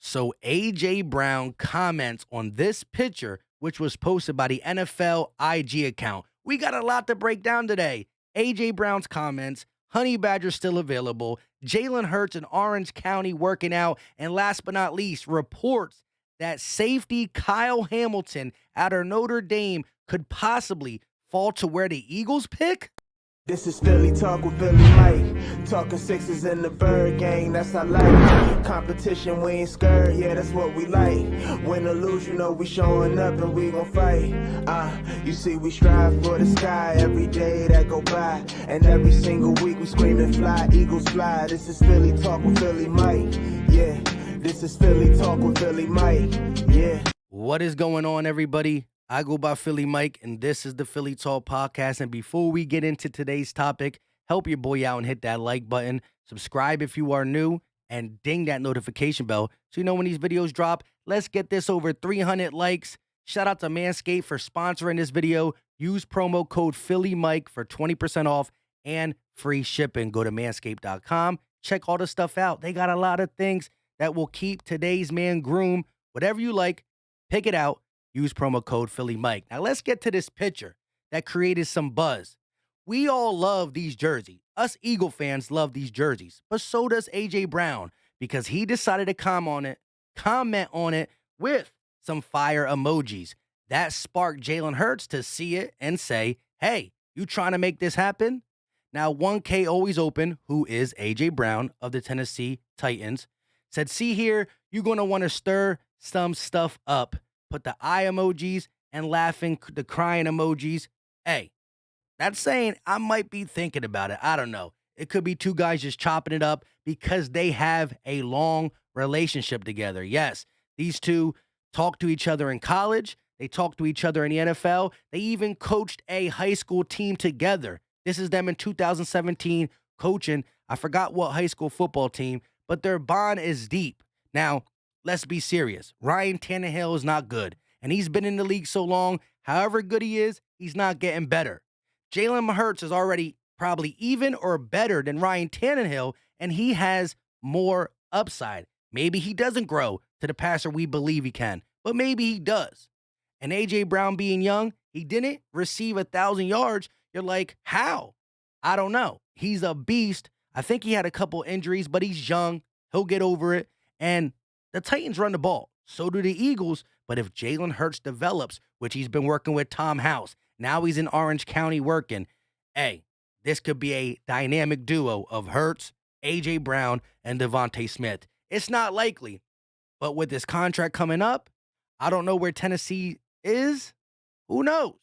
So AJ Brown comments on this picture, which was posted by the NFL IG account. We got a lot to break down today. AJ Brown's comments, Honey Badger still available, Jalen Hurts in Orange County working out, and last but not least, reports that safety Kyle Hamilton out of Notre Dame could possibly fall to where the Eagles pick. This is Philly Talk with Philly Mike. Talking sixes in the bird gang, that's I like. Competition, we ain't scared, yeah, that's what we like. Win or lose, you know we showing up and we gon' fight. You see we strive for the sky every day that go by. And every single week we screaming fly, Eagles fly. This is Philly Talk with Philly Mike, yeah. This is Philly Talk with Philly Mike, yeah. What is going on, everybody? I go by Philly Mike, and this is the Philly Talk Podcast. And before we get into today's topic, help your boy out and hit that like button. Subscribe if you are new, and ding that notification bell so you know when these videos drop. Let's get this over 300 likes. Shout out to Manscaped for sponsoring this video. Use promo code PhillyMike for 20% off and free shipping. Go to manscaped.com. Check all the stuff out. They got a lot of things that will keep today's man groomed. Whatever you like, pick it out. Use promo code PhillyMike. Now let's get to this picture that created some buzz. We all love these jerseys. Us Eagle fans love these jerseys, but so does AJ Brown because he decided to comment on it with some fire emojis. That sparked Jalen Hurts to see it and say, hey, you trying to make this happen? Now 1K Always Open, who is AJ Brown of the Tennessee Titans, said, see here, you're going to want to stir some stuff up. Put the eye emojis and laughing, the crying emojis. Hey, that's saying I might be thinking about it. I don't know. It could be two guys just chopping it up because they have a long relationship together. Yes, these two talk to each other in college. They talk to each other in the NFL. They even coached a high school team together. This is them in 2017 coaching. I forgot what high school football team, but their bond is deep. Now, let's be serious. Ryan Tannehill is not good, and he's been in the league so long. However good he is, he's not getting better. Jalen Hurts is already probably even or better than Ryan Tannehill, and he has more upside. Maybe he doesn't grow to the passer we believe he can, but maybe he does. And A.J. Brown being young, he didn't receive 1,000 yards. You're like, how? I don't know. He's a beast. I think he had a couple injuries, but he's young. He'll get over it. And the Titans run the ball. So do the Eagles. But if Jalen Hurts develops, which he's been working with Tom House, now he's in Orange County working, hey, this could be a dynamic duo of Hurts, A.J. Brown, and Devontae Smith. It's not likely. But with this contract coming up, I don't know where Tennessee is. Who knows?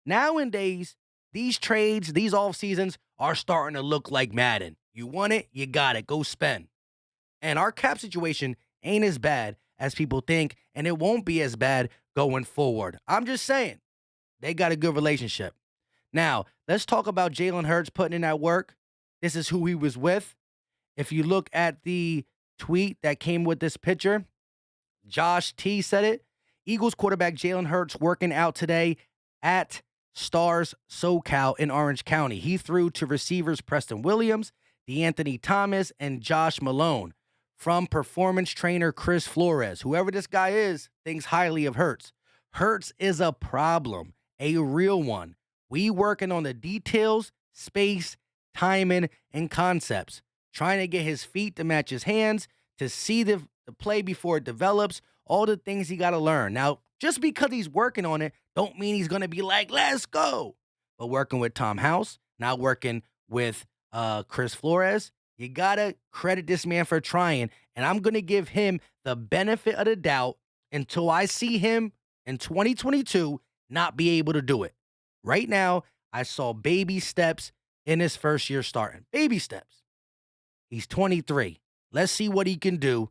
Nowadays, these trades, these off seasons are starting to look like Madden. You want it, you got it. Go spend. And our cap situation ain't as bad as people think, and it won't be as bad going forward. I'm just saying, they got a good relationship. Now, let's talk about Jalen Hurts putting in that work. This is who he was with. If you look at the tweet that came with this picture, Josh T said it. Eagles quarterback Jalen Hurts working out today at Stars SoCal in Orange County. He threw to receivers Preston Williams, DeAnthony Thomas, and Josh Malone. From performance trainer Chris Flores. Whoever this guy is thinks highly of Hurts. Hurts is a problem, a real one. We working on the details, space, timing, and concepts. Trying to get his feet to match his hands, to see the play before it develops, all the things he got to learn. Now, just because he's working on it, don't mean he's going to be like, let's go. But working with Tom House, now working with Chris Flores, you got to credit this man for trying, and I'm going to give him the benefit of the doubt until I see him in 2022 not be able to do it. Right now, I saw baby steps in his first year starting. Baby steps. He's 23. Let's see what he can do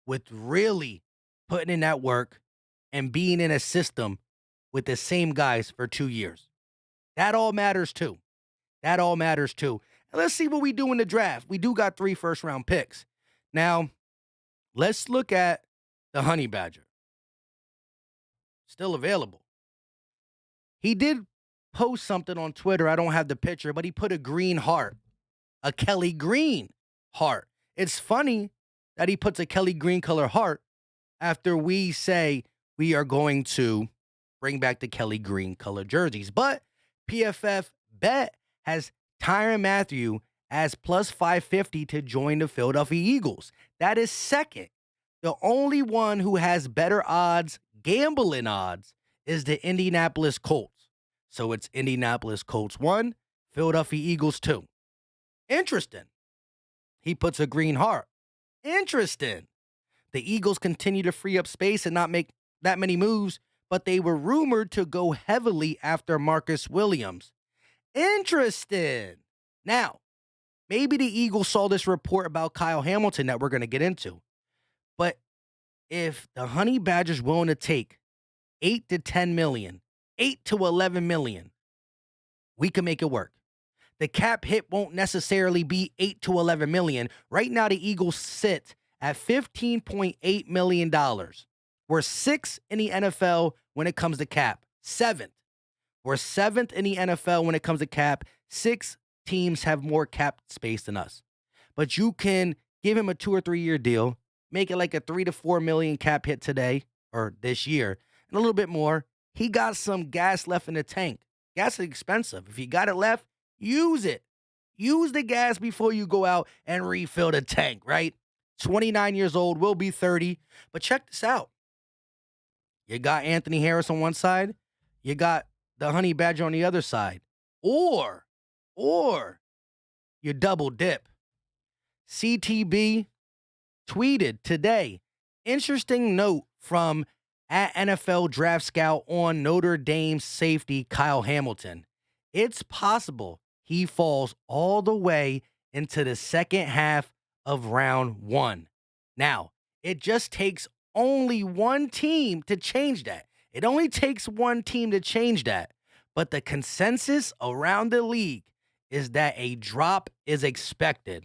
with really putting in that work and being in a system with the same guys for 2 years. That all matters too. That all matters too. Let's see what we do in the draft. We do got 3 first-round picks. Now, let's look at the Honey Badger. Still available. He did post something on Twitter. I don't have the picture, but he put a green heart. A Kelly Green heart. It's funny that he puts a Kelly Green color heart after we say we are going to bring back the Kelly green colored jerseys. But PFF Bet has Tyrann Mathieu as plus 550 to join the Philadelphia Eagles. That is second. The only one who has better odds, gambling odds, is the Indianapolis Colts. So it's Indianapolis Colts 1, Philadelphia Eagles 2. Interesting. He puts a green heart. Interesting. The Eagles continue to free up space and not make that many moves, but they were rumored to go heavily after Marcus Williams. Interesting. Now, maybe the Eagles saw this report about Kyle Hamilton that we're going to get into. But if the Honey Badgers willing to take 8 to 10 million, 8 to 11 million, we can make it work. The cap hit won't necessarily be 8 to 11 million. Right now, the Eagles sit at $15.8 million. We're sixth in the NFL when it comes to cap. Seventh. We're seventh in the NFL when it comes to cap. 6 teams have more cap space than us. But you can give him a 2 or 3 year deal, make it like a 3 to 4 million cap hit today or this year, and a little bit more. He got some gas left in the tank. Gas is expensive. If you got it left, use it. Use the gas before you go out and refill the tank, right? 29 years old, will be 30. But check this out. You got Anthony Harris on one side. You got the Honey Badger on the other side. Or you double dip. CTB tweeted today, interesting note from at NFL Draft Scout on Notre Dame safety Kyle Hamilton. It's possible he falls all the way into the second half of round 1. Now, it just takes only one team to change that. It only takes one team to change that. But the consensus around the league is that a drop is expected.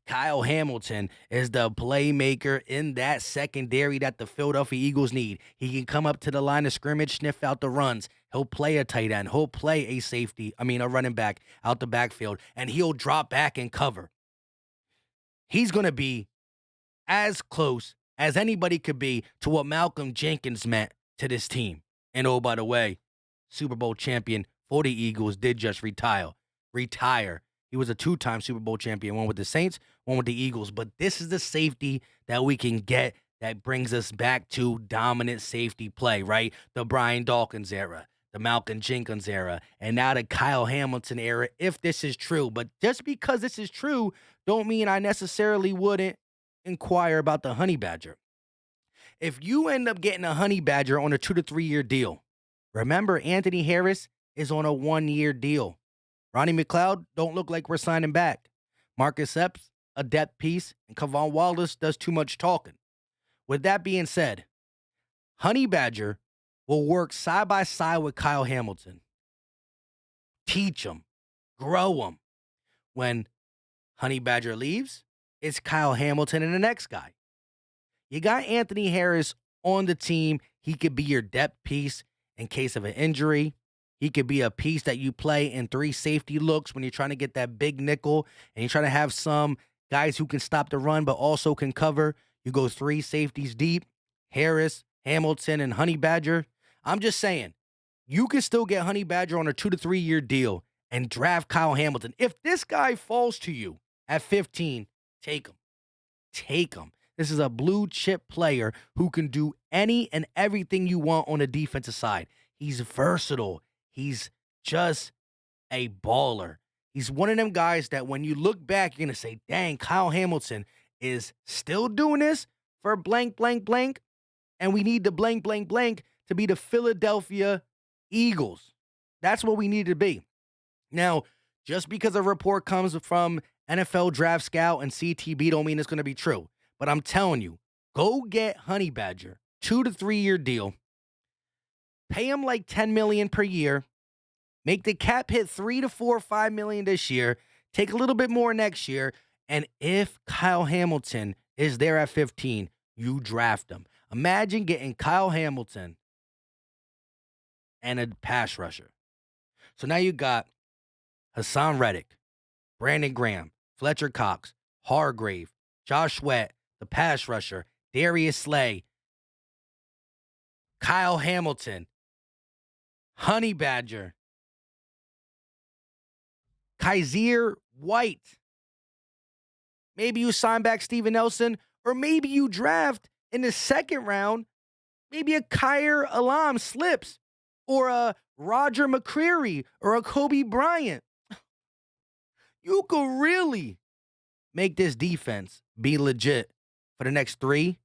Kyle Hamilton is the playmaker in that secondary that the Philadelphia Eagles need. He can come up to the line of scrimmage, sniff out the runs. He'll play a tight end. He'll play a running back out the backfield, and he'll drop back and cover. He's going to be as close as anybody could be to what Malcolm Jenkins meant to this team. And oh, by the way, Super Bowl champion for the Eagles did just retire. He was a 2-time Super Bowl champion, one with the Saints, one with the Eagles. But this is the safety that we can get that brings us back to dominant safety play, right? The Brian Dawkins era, the Malcolm Jenkins era, and now the Kyle Hamilton era, if this is true. But just because this is true, don't mean I necessarily wouldn't inquire about the Honey Badger. If you end up getting a Honey Badger on a 2 to 3 year deal, remember Anthony Harris is on a 1-year deal. Ronnie McLeod don't look like we're signing back. Marcus Epps, a depth piece, and Kavon Wallace does too much talking. With that being said, Honey Badger will work side by side with Kyle Hamilton. Teach him, grow him. When Honey Badger leaves, it's Kyle Hamilton and the next guy. You got Anthony Harris on the team. He could be your depth piece in case of an injury. He could be a piece that you play in 3 safety looks when you're trying to get that big nickel and you're trying to have some guys who can stop the run but also can cover. You go 3 safeties deep, Harris, Hamilton, and Honey Badger. I'm just saying, you can still get Honey Badger on a 2 to 3 year deal and draft Kyle Hamilton. If this guy falls to you at 15, take him. Take him. This is a blue chip player who can do any and everything you want on the defensive side. He's versatile. He's just a baller. He's one of them guys that when you look back, you're going to say, dang, Kyle Hamilton is still doing this for blank, blank, blank. And we need the blank, blank, blank to be the Philadelphia Eagles. That's what we need to be. Now, just because a report comes from NFL Draft Scout and CTB don't mean it's going to be true. But I'm telling you, go get Honey Badger, 2 to 3 year deal. Pay him like $10 million per year. Make the cap hit 3 to 4 or 5 million this year. Take a little bit more next year. And if Kyle Hamilton is there at 15, you draft him. Imagine getting Kyle Hamilton and a pass rusher. So now you got Hassan Reddick, Brandon Graham, Fletcher Cox, Hargrave, Josh Sweat, the pass rusher, Darius Slay, Kyle Hamilton, Honey Badger, Kaiser White. Maybe you sign back Steven Nelson, or maybe you draft in the second round, maybe a Kyer Alam slips, or a Roger McCreary, or a Kobe Bryant. You could really make this defense be legit for the next 3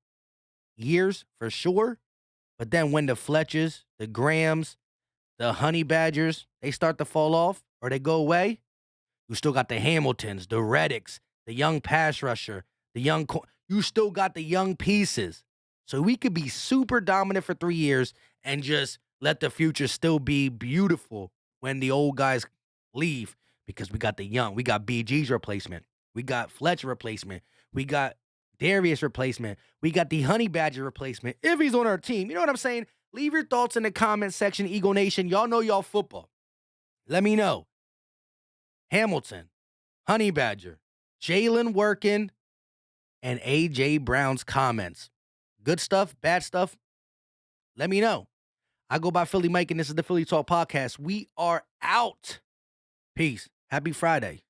years for sure. But then when the Fletchers, the Grahams, the Honey Badgers, they start to fall off or they go away, you still got the Hamiltons, the Reddicks, the young pass rusher, you still got the young pieces. So we could be super dominant for 3 years and just let the future still be beautiful when the old guys leave, because we got the young. We got BG's replacement. We got Fletcher replacement. We got Darius replacement. We got the Honey Badger replacement if he's on our team. You know what I'm saying? Leave your thoughts in the comment section, Eagle Nation. Y'all know y'all football. Let me know. Hamilton, Honey Badger, Jalen Workin, and A.J. Brown's comments. Good stuff, bad stuff? Let me know. I go by Philly Mike, and this is the Philly Talk Podcast. We are out. Peace. Happy Friday.